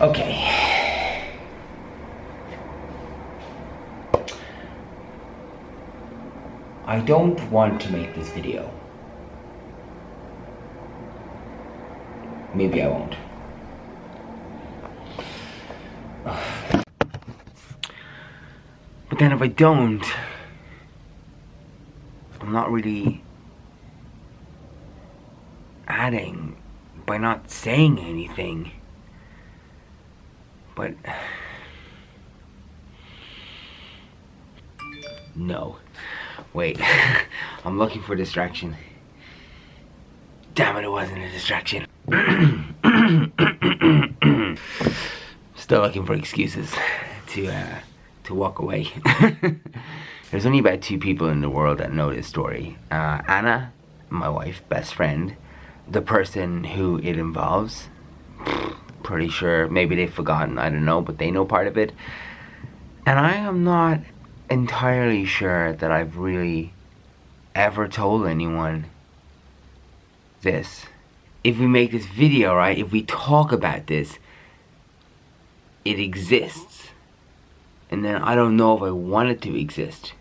Okay. I don't want to make this video. Maybe I won't. But then if I don't, I'm not really adding by not saying anything. But no. Wait. I'm looking for a distraction. Damn it, it wasn't a distraction. Still looking for excuses to walk away. There's only about 2 people in the world that know this story. Anna, my wife, best friend, the person who it involves, pretty sure, maybe they've forgotten, I don't know, but they know part of it. And I am not entirely sure that I've really ever told anyone this. If we make this video, right, if we talk about this, it exists. And then I don't know if I want it to exist.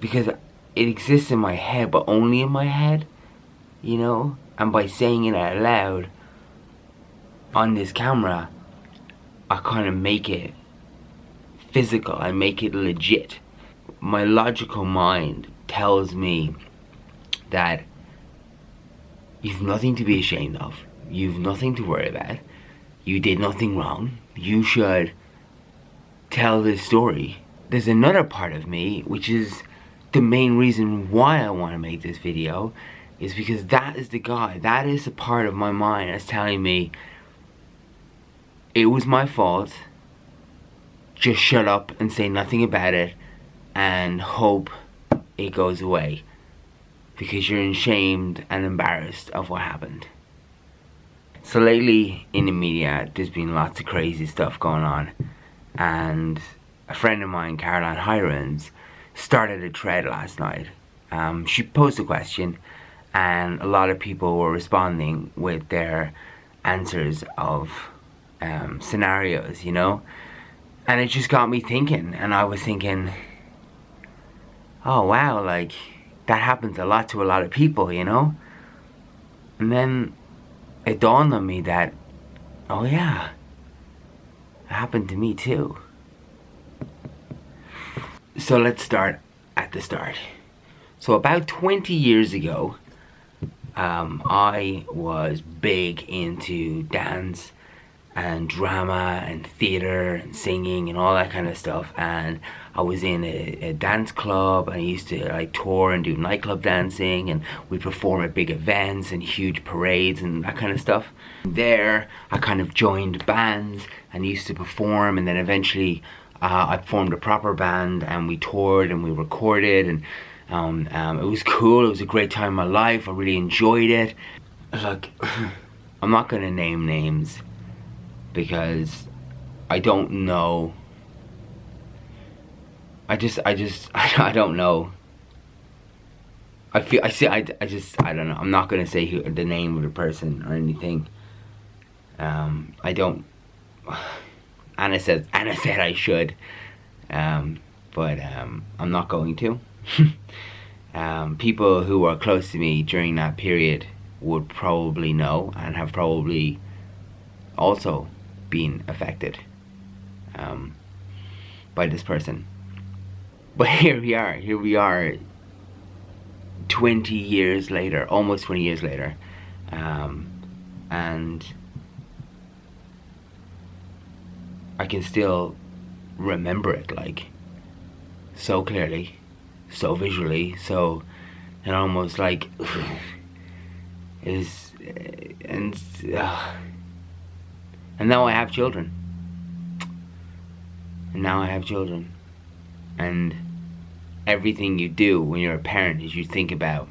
Because it exists in my head, but only in my head, you know? And by saying it out loud on this camera, I kind of make it physical, I make it legit. My logical mind tells me that you've nothing to be ashamed of, you've nothing to worry about, you did nothing wrong, you should tell this story. There's another part of me, which is the main reason why I want to make this video, is because that is the guy, that is the part of my mind that's telling me it was my fault, just shut up and say nothing about it and hope it goes away because you're ashamed and embarrassed of what happened. So lately in Emilia, there's been lots of crazy stuff going on, and a friend of mine, Caroline Hirons, started a thread last night. She posed a question and a lot of people were responding with their answers of scenarios, you know? And it just got me thinking, and I was thinking, oh wow, like, that happens a lot to a lot of people, you know? And then it dawned on me that, oh yeah, it happened to me too. So let's start at the start. So about 20 years ago, I was big into dance and drama and theater and singing and all that kind of stuff, and I was in a dance club, and I used to like tour and do nightclub dancing, and we'd perform at big events and huge parades and that kind of stuff. There I kind of joined bands and used to perform, and then eventually I formed a proper band and we toured and we recorded, and it was cool. It was a great time in my life. I really enjoyed it. Like, I'm not gonna name names because I don't know. I don't know. I don't know. I'm not gonna say the name of the person or anything. I don't. Anna said I should, but I'm not going to. People who are close to me during that period would probably know and have probably also been affected by this person. But here we are 20 years later, almost 20 years later, and I can still remember it, like, so clearly, so visually, so, and almost like, and now I have children. And everything you do when you're a parent is you think about,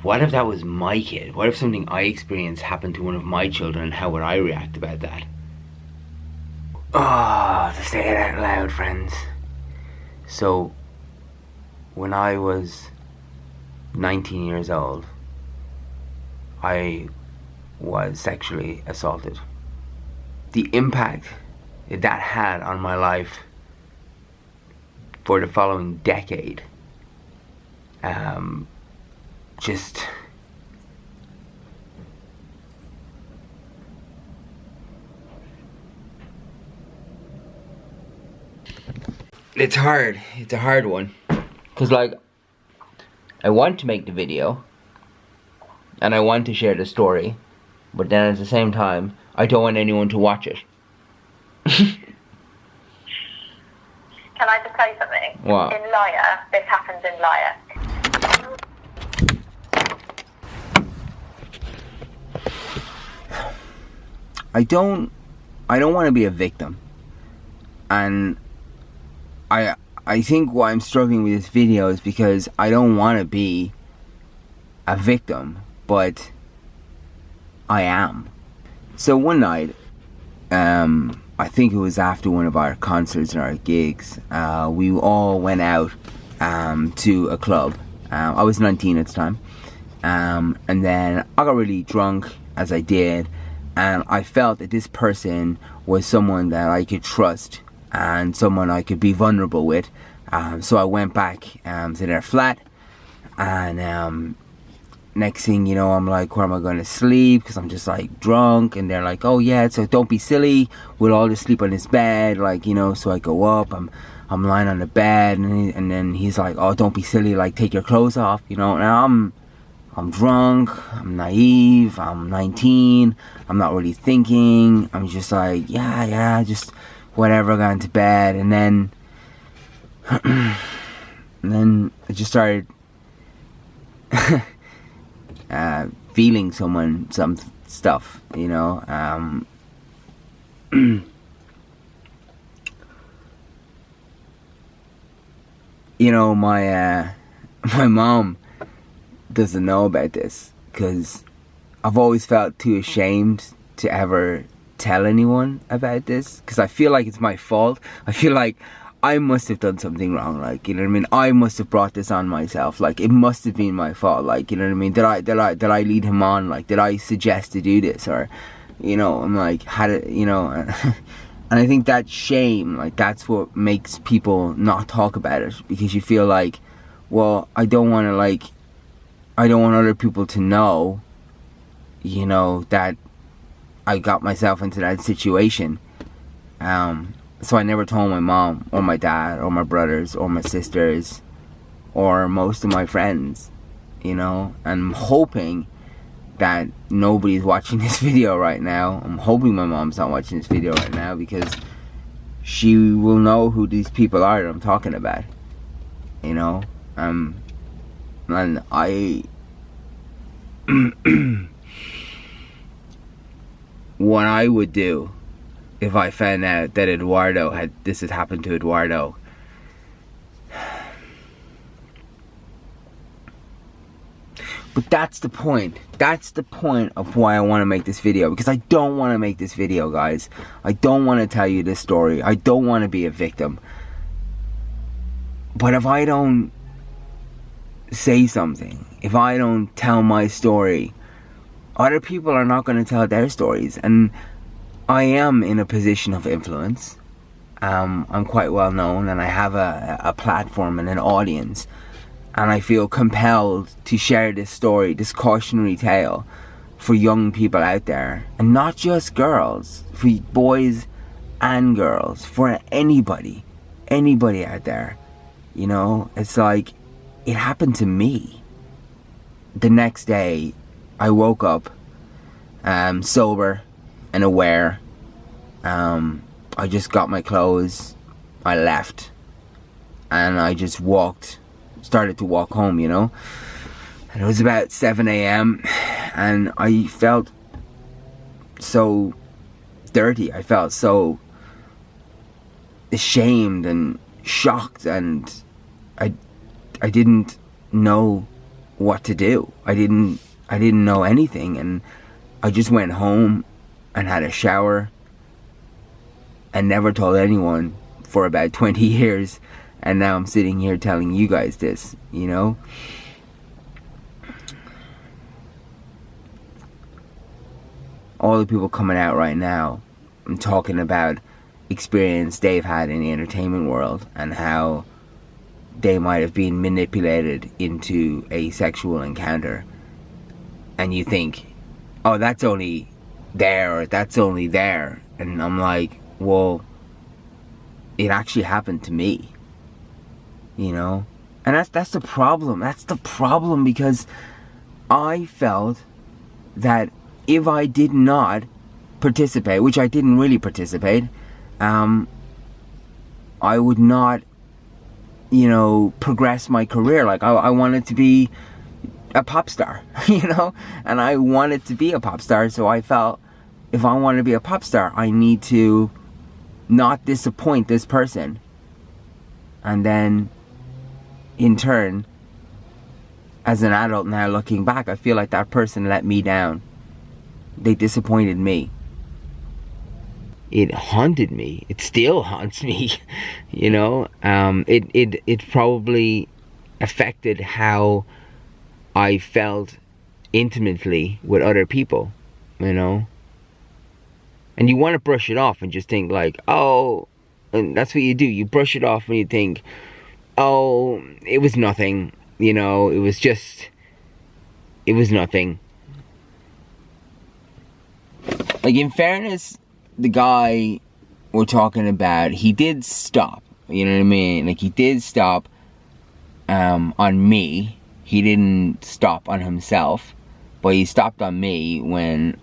what if that was my kid? What if something I experienced happened to one of my children? How would I react about that? Oh, to say it out loud, friends. So, when I was 19 years old, I was sexually assaulted. The impact that had on my life for the following decade, just it's hard. It's a hard one, because like, I want to make the video and I want to share the story, but then at the same time I don't want anyone to watch it. Can I just tell you something? What? In Liar, this happens in Liar. I don't want to be a victim, and I think why I'm struggling with this video is because I don't want to be a victim, but I am. So one night, I think it was after one of our concerts and our gigs, we all went out to a club. I was 19 at the time, and then I got really drunk, as I did, and I felt that this person was someone that I could trust and someone I could be vulnerable with. So I went back to their flat, and next thing you know, I'm like, where am I going to sleep? Because I'm just like drunk, and they're like, oh yeah, so don't be silly, we'll all just sleep on this bed, like, you know. So I go up, I'm lying on the bed, and then he's like, oh, don't be silly, like, take your clothes off, you know. Now I'm drunk, I'm naive, I'm 19, I'm not really thinking, I'm just like, yeah, just whatever, I got into bed, and then I just started feeling some stuff, you know. You know, my mom doesn't know about this, because I've always felt too ashamed to ever tell anyone about this, because I feel like it's my fault. I feel like I must have done something wrong, like, you know what I mean? I must have brought this on myself, like, it must have been my fault, like, you know what I mean? Did I lead him on, like, did I suggest to do this, or, you know, I'm like, had it, you know, and I think that shame, like, that's what makes people not talk about it, because you feel like, well, I don't want other people to know, you know, that I got myself into that situation. So I never told my mom, or my dad, or my brothers, or my sisters, or most of my friends, you know. And I'm hoping that nobody's watching this video right now. I'm hoping my mom's not watching this video right now, because she will know who these people are that I'm talking about, you know. And I what I would do if I found out that this had happened to Eduardo, but that's the point. That's the point of why I want to make this video, because I don't want to make this video, guys. I don't want to tell you this story. I don't want to be a victim. But if I don't say something, if I don't tell my story, other people are not going to tell their stories. And I am in a position of influence. I'm quite well known, and I have a platform and an audience, and I feel compelled to share this story, this cautionary tale, for young people out there, and not just girls, for boys and girls, for anybody out there, you know. It's like, it happened to me. The next day I woke up sober and aware. I just got my clothes, I left, and I just started to walk home, you know. And it was about 7 a.m. and I felt so dirty. I felt so ashamed and shocked, and I didn't know what to do. I didn't know anything, and I just went home and had a shower and never told anyone for about 20 years, and now I'm sitting here telling you guys this, you know. all the people coming out right now and talking about experience they've had in the entertainment world and how they might have been manipulated into a sexual encounter, and you think, oh, that's only there, or that's only there. And I'm like, well, it actually happened to me, you know? And that's the problem. That's the problem, because I felt that if I did not participate, which I didn't really participate, I would not, you know, progress my career. Like, I wanted to be a pop star, you know? And I wanted to be a pop star, so I felt if I want to be a pop star, I need to not disappoint this person. And then, in turn, as an adult now looking back, I feel like that person let me down. They disappointed me. It haunted me. It still haunts me, you know? It probably affected how I felt intimately with other people, you know? And you want to brush it off and just think like, oh, and that's what you do. You brush it off and you think, oh, it was nothing, you know, it was nothing. Like, in fairness, the guy we're talking about, he did stop, you know what I mean? Like, he did stop on me. He didn't stop on himself, but he stopped on me when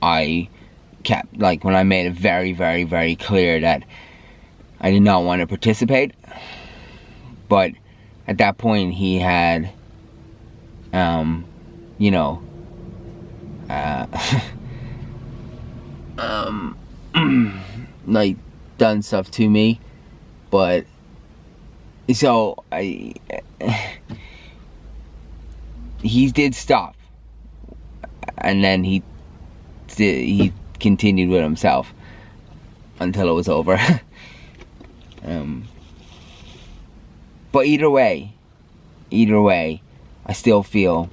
I when I made it very, very, very clear that I did not want to participate. But at that point, he had, you know, like, done stuff to me. But so he did stop, and then he continued with himself until it was over. But either way, I still feel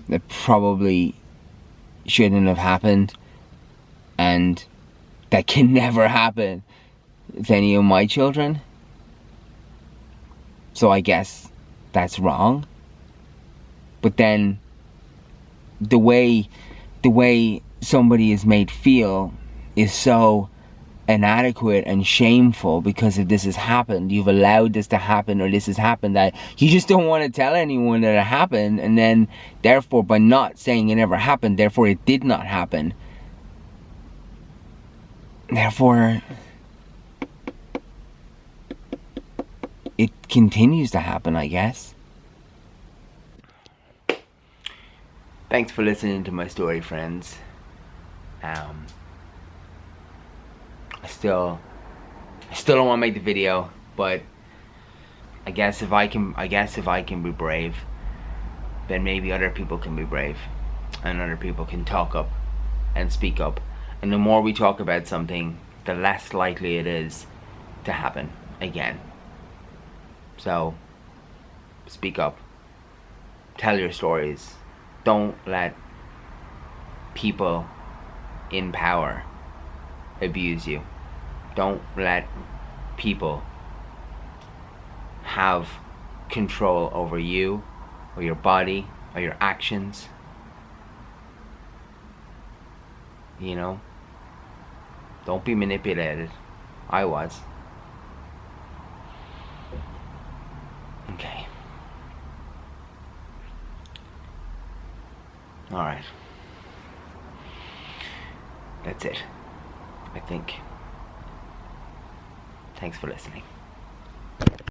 that probably shouldn't have happened, and that can never happen with any of my children. So I guess that's wrong. But then the way somebody is made feel is so inadequate and shameful, because if this has happened, you've allowed this to happen, or this has happened, that you just don't want to tell anyone that it happened, and then therefore, by not saying it never happened, therefore it did not happen. Therefore, it continues to happen, I guess. Thanks for listening to my story, friends. I still don't want to make the video, but I guess if I can be brave, then maybe other people can be brave, and other people can talk up and speak up. And the more we talk about something, the less likely it is to happen again. So, speak up. Tell your stories. Don't let people in power abuse you. Don't let people have control over you, or your body, or your actions. You know? Don't be manipulated. I was. Okay. Alright. That's it, I think. Thanks for listening.